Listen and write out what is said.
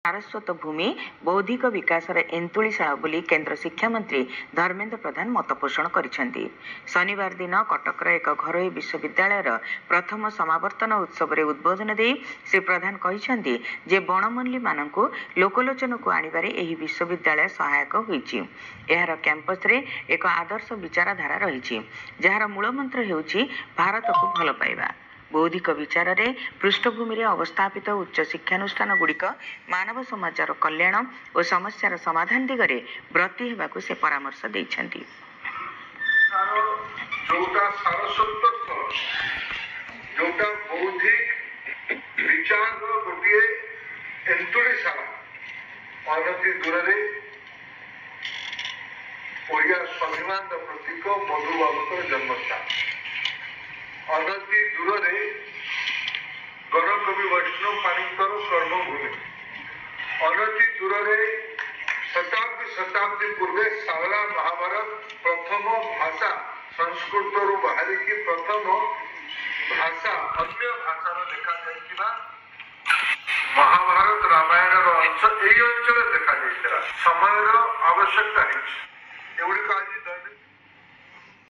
सारस्वत भूमि बौद्धिक विकास एंतुशाला बोली केंद्र शिक्षा मंत्री धर्मेंद्र प्रधान मत पोषण करिसेंती। शनिवार दिन कटकर एक घरोई विश्वविद्यालय प्रथम समावर्तन उत्सव में उद्बोधन दे श्री प्रधान कहिसेंती जे बणमल्ली मानकु लोकलोचन को आनिबारे एही विश्वविद्यालय सहायक होईछि। एहार कैंपस रे एक आदर्श विचारधारा रही जार मूलमंत्र हेउछि भारत को भल पाइबा। बौद्धिक विचार रे पृष्ठभूमि रे अवस्थापित उच्च शिक्षानुष्ठान गुड़िक मानव समाजर कल्याण और समस्यार समाधान दिगरे ब्रती हेबाकु से परामर्श दैछंती। जोटा बौद्धिक विचार गोटे एंतुड़ीशाला अनति दूर ओडिया स्वाभिमान प्रतीक मधुबाबुर जन्मस्थान अनति दूर गणकवि वैष्णव पाणिकर कर्मभूमि अनति दूर शताब्दी पूर्वे सावला महाभारत प्रथम भाषा संस्कृत रु बाहर की प्रथम भाषा अन्य भाषा लेखा जाइथिबा महाभारत रामायण अंश यही अंचल देखा जाइथिला समय आवश्यकता है एवढी काळजी